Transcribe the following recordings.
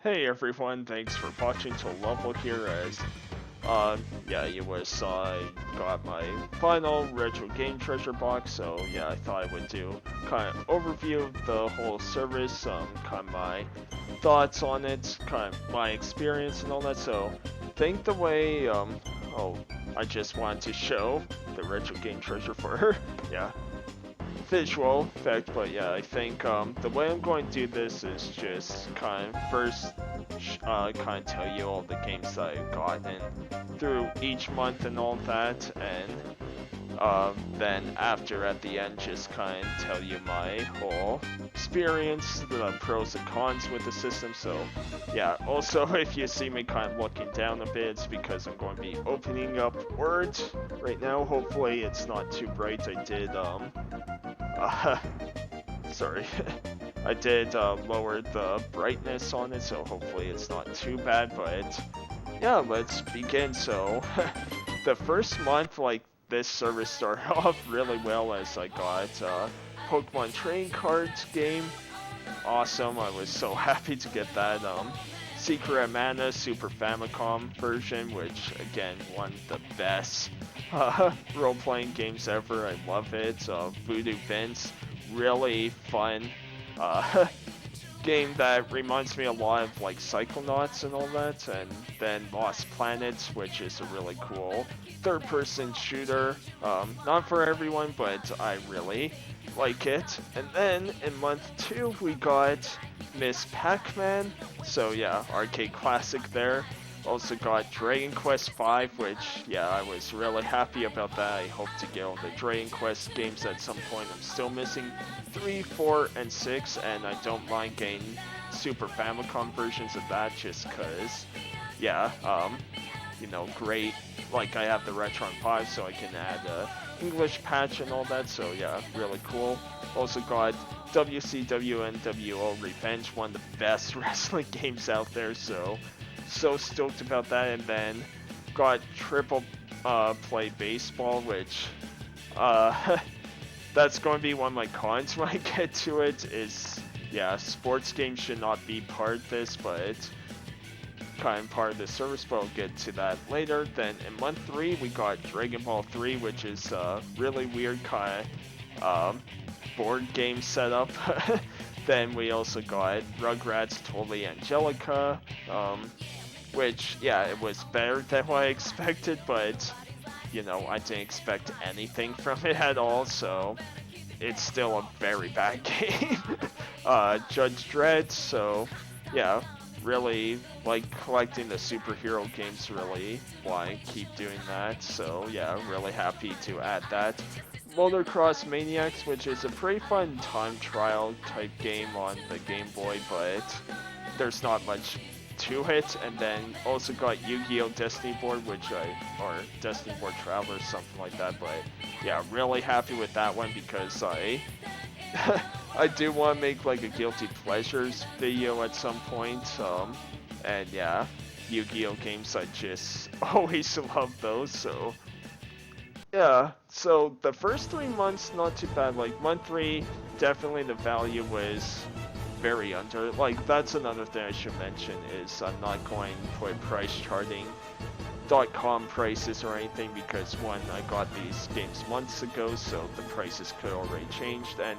Hey everyone, thanks for watching till level here as, yeah, you saw I got my final retro game treasure box, so yeah, I thought I would do kind of overview of the whole service, kind of my thoughts on it, kind of my experience and all that, so I think the way, oh, I just wanted to show the retro game treasure for her, yeah, visual effect, but yeah, I think the way I'm going to do this is just kind of first kind of tell you all the games that I've gotten through each month and all that, and then after at the end just kind of tell you my whole experience, the pros and cons with the system. So yeah, also if you see me kind of looking down a bit, it's because I'm going to be opening up Word right now. Hopefully it's not too bright. I did sorry. I did lower the brightness on it, so hopefully it's not too bad, but yeah, let's begin. So, the first month, like, this service started off really well as I got Pokemon Trading Cards game. Awesome, I was so happy to get that. Secret of Mana Super Famicom version, which, again, one of the best role-playing games ever. I love it. Voodoo Vince, really fun game that reminds me a lot of like Psychonauts and all that, and then Lost Planets, which is a really cool third-person shooter. Not for everyone, but I really like it. And then in month 2 we got Miss Pac-Man, so yeah, arcade classic there. Also got Dragon Quest V, which, yeah, I was really happy about that. I hope to get all the Dragon Quest games at some point. I'm still missing 3, 4, and 6, and I don't mind getting Super Famicom versions of that just because, yeah, you know, great. Like, I have the Retron 5, so I can add a English patch and all that, so yeah, really cool. Also got WCW NWO Revenge, one of the best wrestling games out there, so stoked about that. And then got Triple Play Baseball, which that's going to be one of my cons when I get to it. Is, yeah, sports games should not be part of this, but it's kind of part of the service, but I'll get to that later. Then in month 3 we got Dragon Ball 3, which is a really weird kind of board game setup. Then we also got Rugrats Totally Angelica, which, yeah, it was better than what I expected, but, you know, I didn't expect anything from it at all, so it's still a very bad game. Judge Dredd, so, yeah, really like collecting the superhero games, really why I keep doing that, so yeah, really happy to add that. Motocross Maniacs, which is a pretty fun time trial type game on the Game Boy, but there's not much to it. And then also got Yu-Gi-Oh! Destiny Board, or Destiny Board Traveler, something like that, but yeah, really happy with that one because I I do want to make like a Guilty Pleasures video at some point, and yeah, Yu-Gi-Oh! Games, I just always love those, so yeah, so the first 3 months, not too bad. Like, month 3, definitely the value was very under. Like, that's another thing I should mention is I'm not going to put price charting .com prices or anything because, one, I got these games months ago, so the prices could already changed, and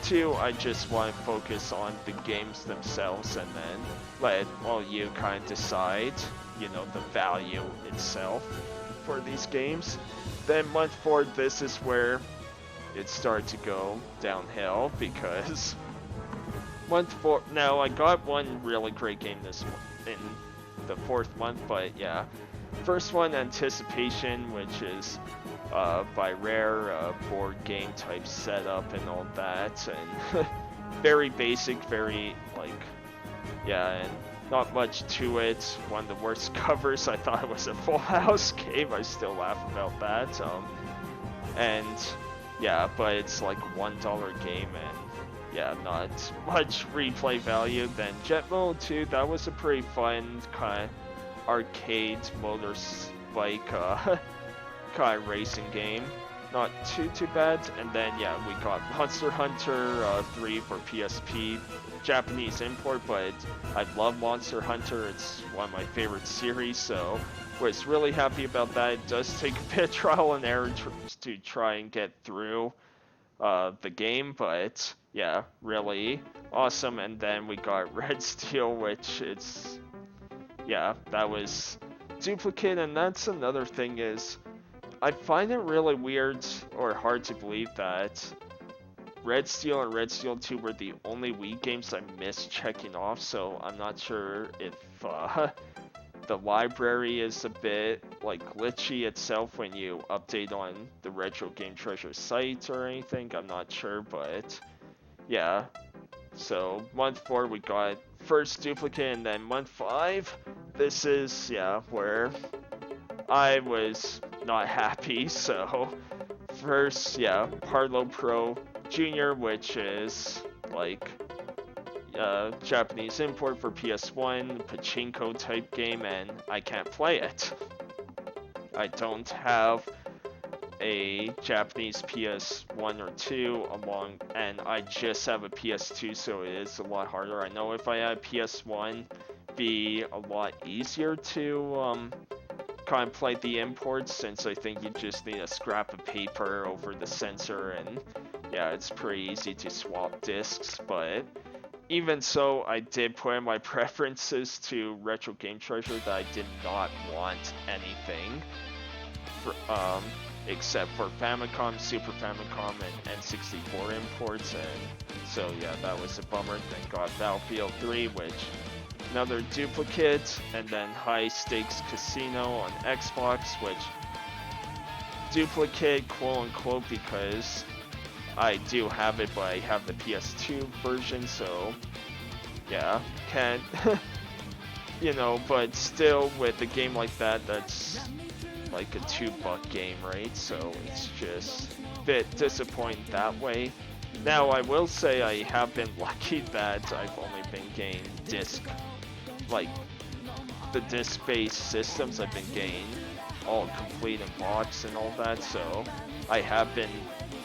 2, I just want to focus on the games themselves and then let all you kind of decide, you know, the value itself for these games. Then month 4, this is where it started to go downhill because month 4, now I got one really great game in the 4th month, but yeah. First one, Anticipation, which is by Rare, board game type setup and all that, and very basic, very like, yeah, and not much to it. One of the worst covers. I thought it was a Full House game. I still laugh about that. And yeah, but it's like $1 game and yeah, not much replay value. Then Jet Mode 2, that was a pretty fun kind of arcade motorbike kind of racing game. not too bad. And then yeah, we got Monster Hunter 3 for PSP, Japanese import, but I love Monster Hunter. It's one of my favorite series, so was really happy about that. It does take a bit of trial and error to try and get through the game, but yeah, really awesome. And then we got Red Steel, which it's, yeah, that was duplicate. And that's another thing is, I find it really weird or hard to believe that Red Steel and Red Steel 2 were the only Wii games I missed checking off, so I'm not sure if the library is a bit like glitchy itself when you update on the Retro Game Treasure site or anything. I'm not sure, but yeah. So month 4 we got first duplicate, and then month 5, this is, yeah, where I was not happy. So first, yeah, Parlo Pro Junior, which is like Japanese import for PS1, pachinko type game, and I can't play it. I don't have a Japanese PS1 or 2 and I just have a PS2, so it is a lot harder. I know if I had a PS1, it'd be a lot easier to contemplate the imports, since I think you just need a scrap of paper over the sensor, and yeah, it's pretty easy to swap discs. But even so, I did put in my preferences to Retro Game Treasure that I did not want anything for, except for Famicom, Super Famicom, and N64 imports, and so yeah, that was a bummer. Then got Battlefield 3, which another duplicate, and then High Stakes Casino on Xbox, which duplicate quote unquote because I do have it, but I have the PS2 version, so yeah, can't you know, but still with a game like that, that's like a $2 game, right? So it's just a bit disappointing that way. Now I will say I have been lucky that I've only been getting like the disc-based systems. I've been getting all complete in box and all that, so I have been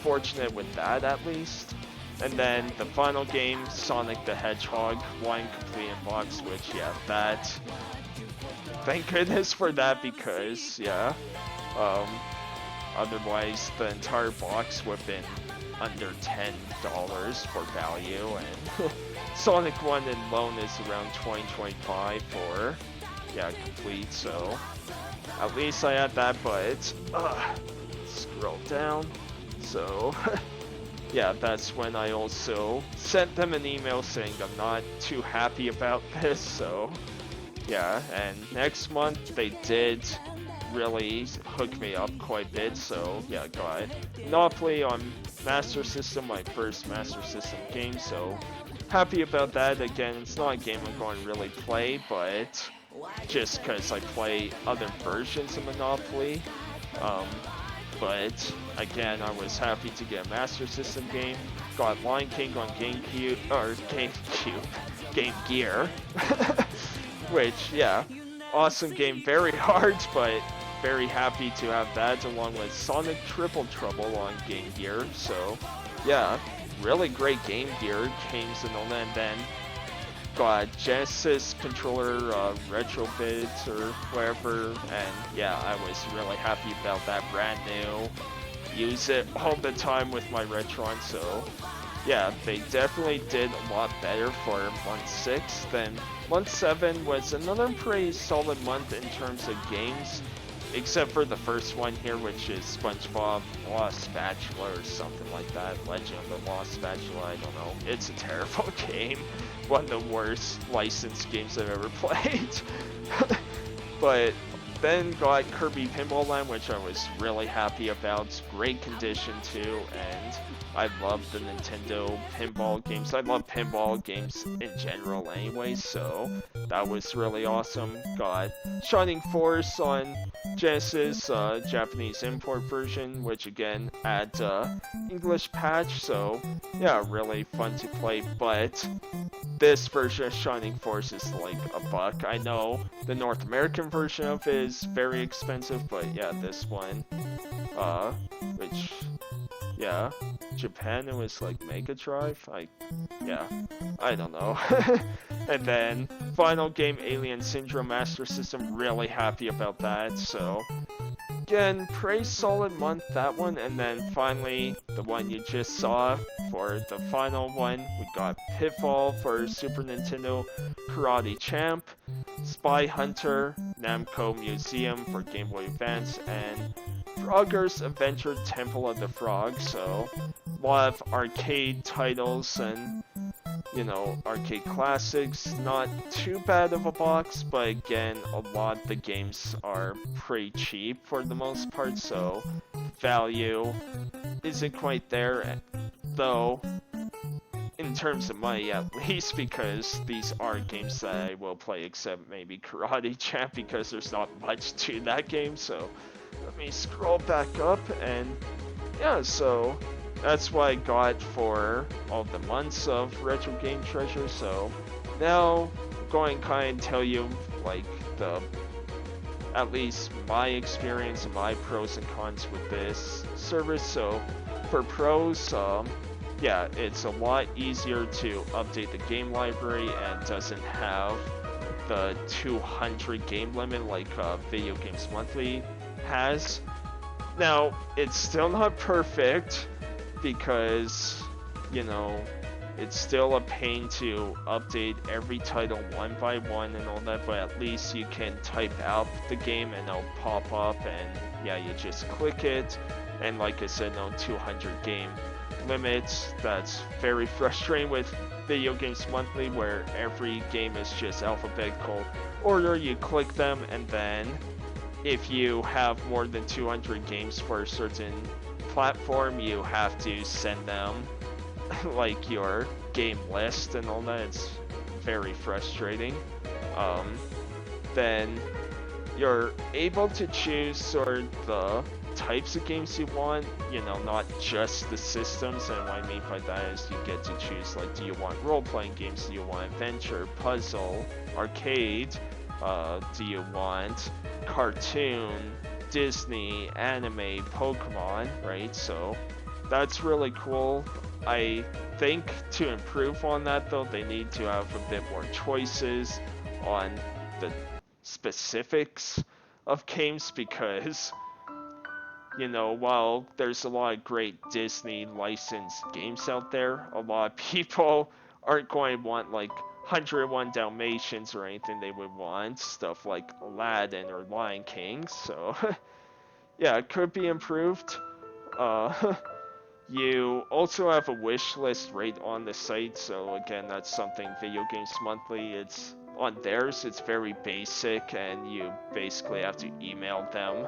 fortunate with that at least. And then the final game, Sonic the Hedgehog, one complete in box, which yeah, that, thank goodness for that, because yeah, otherwise the entire box would have been under $10 for value, and Sonic 1 alone is around $20-25 for, yeah, complete, so at least I had that. But scroll down, so yeah, that's when I also sent them an email saying I'm not too happy about this. So yeah, and next month they did really hook me up quite a bit, so yeah, got Monopoly on Master System, my first Master System game, so happy about that. Again, it's not a game I'm going to really play, but just because I play other versions of Monopoly. But again, I was happy to get a Master System game. Got Lion King on GameCube, or Game Gear, which yeah, awesome game, very hard, but very happy to have that, along with Sonic Triple Trouble on Game Gear. So yeah, really great Game Gear games and all that. And then got Genesis controller retrofit or whatever, and yeah, I was really happy about that, brand new. Use it all the time with my Retron, so yeah, they definitely did a lot better for month 6. Then month 7 was another pretty solid month in terms of games, except for the first one here, which is SpongeBob Lost Spatula or something like that. Legend of the Lost Spatula, I don't know. It's a terrible game. One of the worst licensed games I've ever played. But then got Kirby Pinball Land, which I was really happy about. Great condition too, and I love the Nintendo pinball games. I love pinball games in general anyway, so that was really awesome. Got Shining Force on Genesis, Japanese import version, which again adds English patch, so yeah, really fun to play. But this version of Shining Force is like $1. I know the North American version of it is very expensive, but yeah, this one, which, yeah, Japan, it was like Mega Drive, yeah, I don't know. And then, final game, Alien Syndrome Master System, really happy about that, so, again, pretty solid month, that one, and then finally, the one you just saw for the final one, we got Pitfall for Super Nintendo, Karate Champ, Spy Hunter, Namco Museum for Game Boy Advance, and Frogger's Adventure Temple of the Frog, so a lot of arcade titles and, you know, arcade classics. Not too bad of a box, but again, a lot of the games are pretty cheap for the most part, so value isn't quite there, though, in terms of money at least, because these aren't games that I will play except maybe Karate Champ, because there's not much to that game. So let me scroll back up, and yeah, so that's what I got for all the months of Retro Game Treasure. So now I'm going to kind of tell you like at least my experience and my pros and cons with this service. So for pros, yeah, it's a lot easier to update the game library and doesn't have the 200 game limit like Video Games Monthly has. Now, it's still not perfect because, you know, it's still a pain to update every title one by one and all that, but at least you can type out the game and it'll pop up, and yeah, you just click it, and like I said, no 200 game limits. That's very frustrating with Video Games Monthly, where every game is just alphabetical order. You click them, and then if you have more than 200 games for a certain platform, you have to send them like your game list and all that. It's very frustrating. Then you're able to choose sort of the types of games you want, you know, not just the systems. And what I mean by that is you get to choose, like, do you want role-playing games, do you want adventure, puzzle, arcade, do you want cartoon, Disney, anime, Pokemon, right? So that's really cool. I think to improve on that, though, they need to have a bit more choices on the specifics of games, because, you know, while there's a lot of great Disney licensed games out there, a lot of people aren't going to want like 101 Dalmatians or anything. They would want stuff like Aladdin or Lion King. So yeah, it could be improved. You also have a wish list right on the site, so again, that's something Video Games Monthly, it's on theirs, it's very basic, and you basically have to email them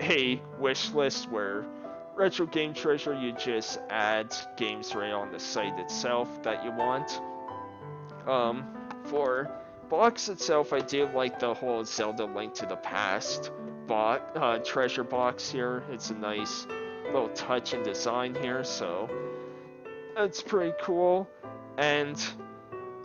a wish list, where Retro Game Treasure, you just add games right on the site itself that you want. For box itself, I do like the whole Zelda Link to the Past treasure box here. It's a nice little touch and design here, so that's pretty cool. And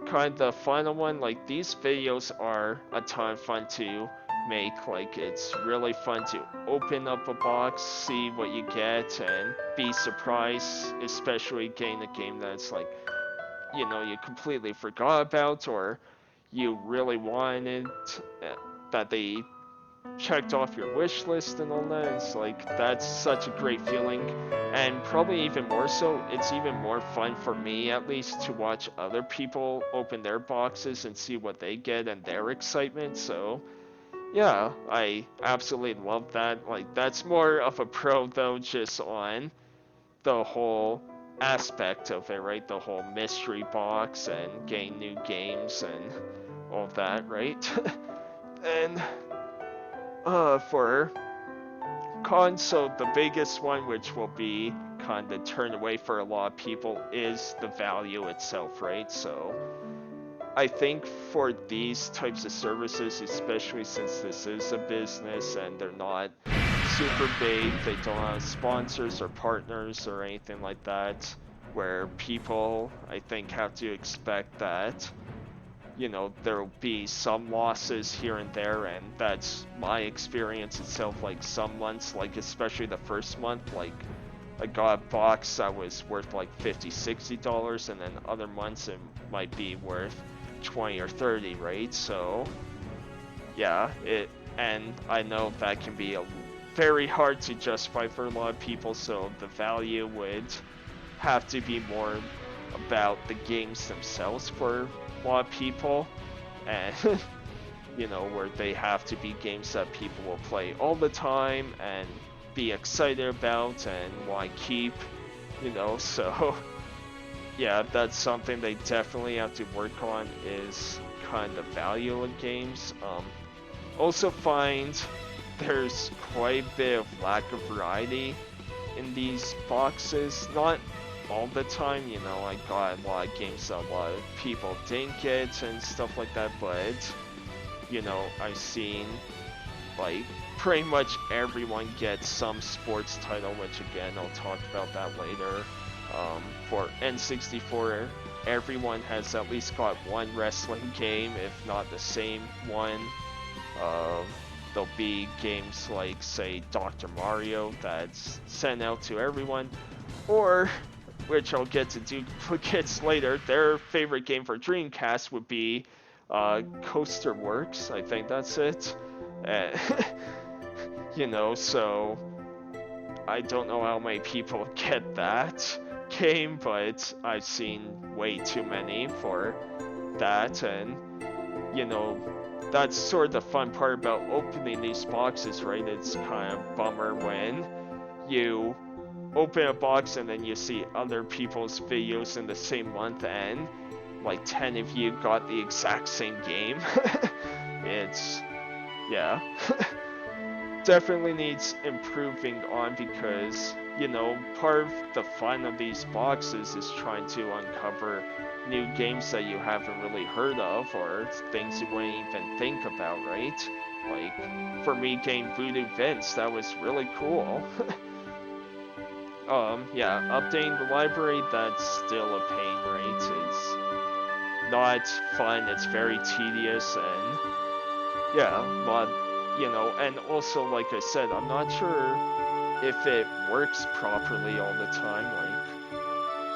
kind of the final one, like, these videos are a ton of fun to make. Like, it's really fun to open up a box, see what you get, and be surprised, especially getting a game that's like, you know, you completely forgot about, or you really wanted, that they checked off your wish list and all that. It's like, that's such a great feeling. And probably even more so, it's even more fun for me, at least, to watch other people open their boxes and see what they get and their excitement. So yeah, I absolutely love that. Like, that's more of a pro, though, just on the whole aspect of it, right? The whole mystery box and getting new games and all that, right? And for console, the biggest one, which will be kind of turned away for a lot of people, is the value itself, right? So I think for these types of services, especially since this is a business and they're not super big, they don't have sponsors or partners or anything like that, where people, I think, have to expect that you know, there'll be some losses here and there, and that's my experience itself. Like some months, like especially the first month, like I got a box that was worth like $50-$60, and then other months it might be worth 20 or 30, right? So yeah, and I know that can be very hard to justify for a lot of people, so the value would have to be more about the games themselves for a lot of people, and you know, where they have to be games that people will play all the time and be excited about and want to keep, you know. So yeah, that's something they definitely have to work on, is kind of value of games. Also find there's quite a bit of lack of variety in these boxes. Not all the time, you know, I got a lot of games that a lot of people didn't get and stuff like that, but, you know, I've seen, like, pretty much everyone gets some sports title, which again, I'll talk about that later. For N64, everyone has at least got one wrestling game, if not the same one. There'll be games like, say, Dr. Mario that's sent out to everyone, or, which I'll get to duplicates later, their favorite game for Dreamcast would be Coaster Works, I think that's it. You know, so I don't know how many people get that game, but I've seen way too many for that, and, you know, that's sort of the fun part about opening these boxes, right? It's kind of bummer when you open a box and then you see other people's videos in the same month and like 10 of you got the exact same game. It's, yeah. Definitely needs improving on, because, you know, part of the fun of these boxes is trying to uncover new games that you haven't really heard of, or things you wouldn't even think about, right? Like, for me, getting Voodoo Vince, that was really cool. Yeah, updating the library, that's still a pain, right? It's not fun, it's very tedious, and yeah, but, you know, and also, like I said, I'm not sure if it works properly all the time. Like,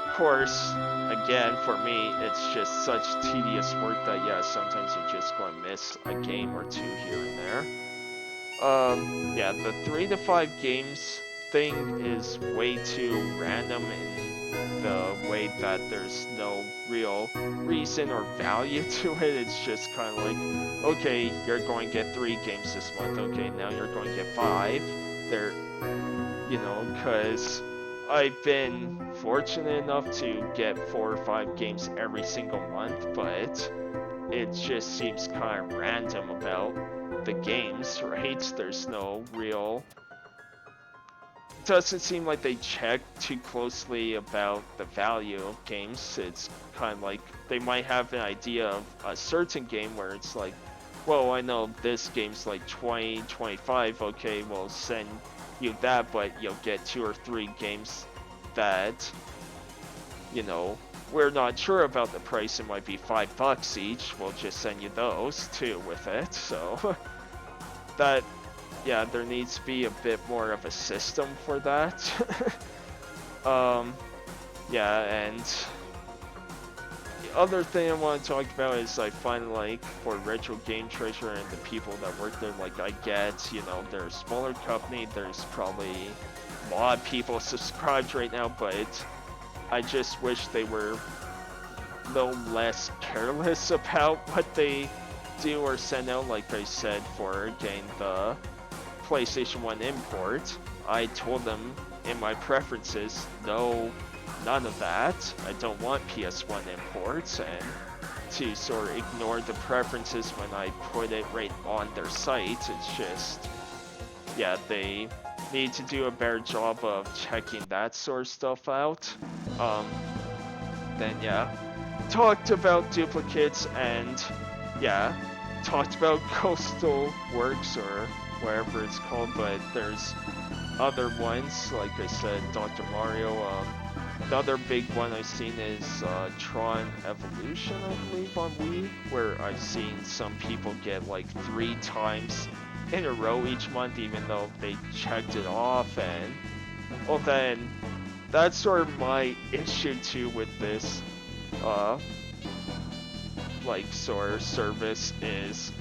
of course, again, for me, it's just such tedious work that, yeah, sometimes you're just going to miss a game or two here and there. Yeah, the 3 to 5 games thing is way too random in the way that there's no real reason or value to it. It's just kind of like, okay, you're going to get 3 games this month. Okay, now you're going to get 5. They're, you know, because I've been fortunate enough to get 4 or 5 games every single month, but it just seems kind of random about the games, right? There's no real... Doesn't seem like they check too closely about the value of games. It's kind of like they might have an idea of a certain game where it's like, well, I know this game's like 20, 25, okay, we'll send you that, but you'll get 2 or 3 games that, you know, we're not sure about the price. It might be $5 each. We'll just send you those too with it. So that, yeah, there needs to be a bit more of a system for that. Yeah, and the other thing I want to talk about is I find, like, for Retro Game Treasure and the people that work there, like, I get, you know, they're a smaller company, there's probably a lot of people subscribed right now, but I just wish they were a little less careless about what they do or send out. Like I said, for getting the PlayStation 1 import, I told them in my preferences, no, none of that. I don't want PS1 imports, and to sort of ignore the preferences when I put it right on their site. It's just, yeah, they need to do a better job of checking that sort of stuff out. Then yeah, talked about duplicates, and yeah, talked about Coastal Works or whatever it's called, but there's other ones, like I said, Dr. Mario. another big one I've seen is Tron Evolution, I believe, on Wii, where I've seen some people get like 3 times in a row each month, even though they checked it off. And well, then that's sort of my issue too with this like sort of service is,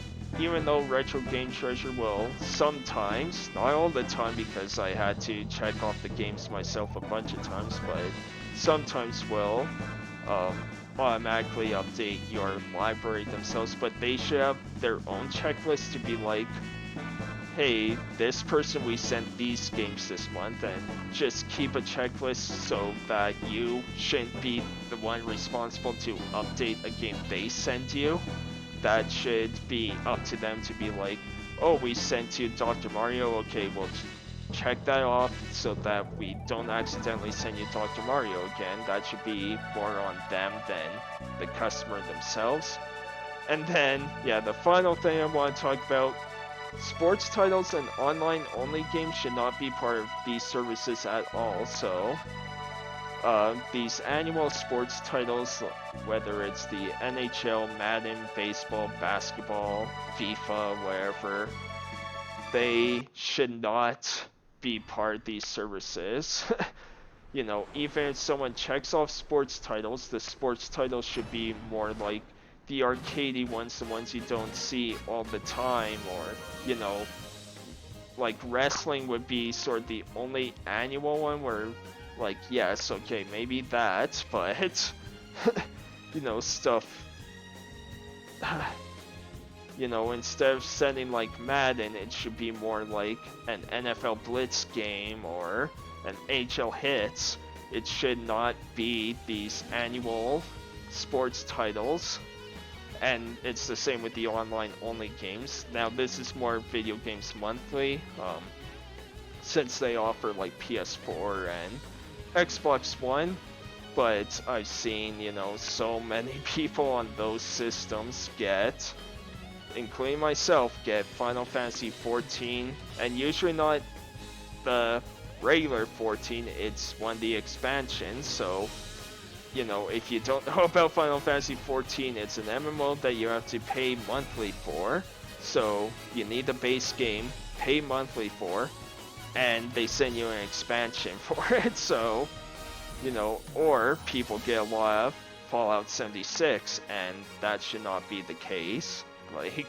even though Retro Game Treasure will sometimes, not all the time because I had to check off the games myself a bunch of times, but sometimes will automatically update your library themselves, but they should have their own checklist to be like, hey, this person we sent these games this month, and just keep a checklist so that you shouldn't be the one responsible to update a game they send you. That should be up to them to be like, oh, we sent you Dr. Mario, okay, we'll check that off so that we don't accidentally send you Dr. Mario again. That should be more on them than the customer themselves. And then, yeah, the final thing I want to talk about, sports titles and online-only games should not be part of these services at all. So, these annual sports titles, whether it's the NHL, Madden, baseball, basketball, FIFA, wherever, they should not be part of these services. You know, even if someone checks off sports titles, the sports titles should be more like the arcadey ones, the ones you don't see all the time, or, you know, like wrestling would be sort of the only annual one where, like, yes, okay, maybe that, but, you know, stuff, you know, instead of sending like Madden, it should be more like an NFL Blitz game or an HL Hits. It should not be these annual sports titles. And it's the same with the online-only games. Now, this is more Video Games Monthly, since they offer like PS4 and Xbox One. But I've seen, you know, so many people on those systems get, including myself, get Final Fantasy 14, and usually not the regular 14, it's one of the expansions. So, you know, if you don't know about Final Fantasy 14, it's an MMO that you have to pay monthly for. So you need the base game, pay monthly for, and they send you an expansion for it. So, you know, or people get a lot of Fallout 76, and that should not be the case. Like,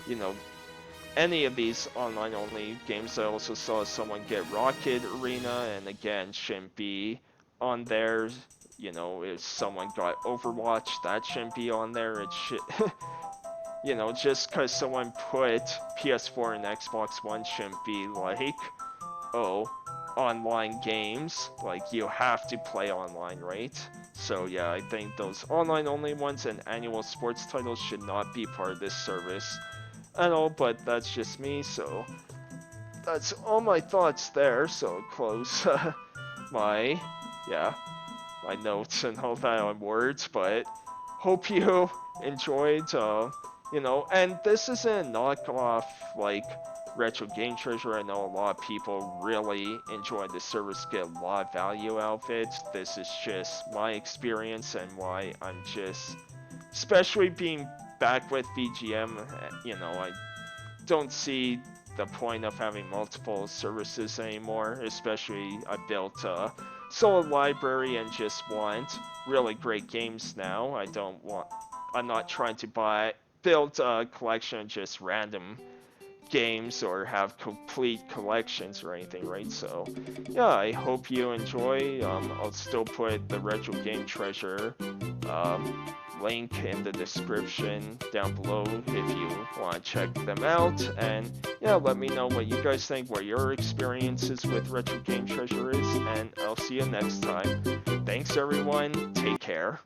you know, any of these online-only games. I also saw someone get Rocket Arena, and again, shouldn't be on there. You know, if someone got Overwatch, that shouldn't be on there. It should, you know, just because someone put PS4 and Xbox One shouldn't be like, oh, online games, like you have to play online, right? So yeah, I think those online only ones and annual sports titles should not be part of this service at all, but that's just me. So that's all my thoughts there. So close my notes and all that on words, but hope you enjoyed, you know, and this isn't a knockoff like Retro Game Treasure. I know a lot of people really enjoy the service, get a lot of value out of it. This is just my experience and why I'm just, especially being back with VGM, you know, I don't see the point of having multiple services anymore, especially I built a solid library and just want really great games now. I'm not trying to build a collection of just random games or have complete collections or anything, right? So yeah, I hope you enjoy. I'll still put the Retro Game Treasure link in the description down below if you want to check them out, and yeah, let me know what you guys think, what your experiences with Retro Game Treasure is, and I'll see you next time. Thanks everyone, take care.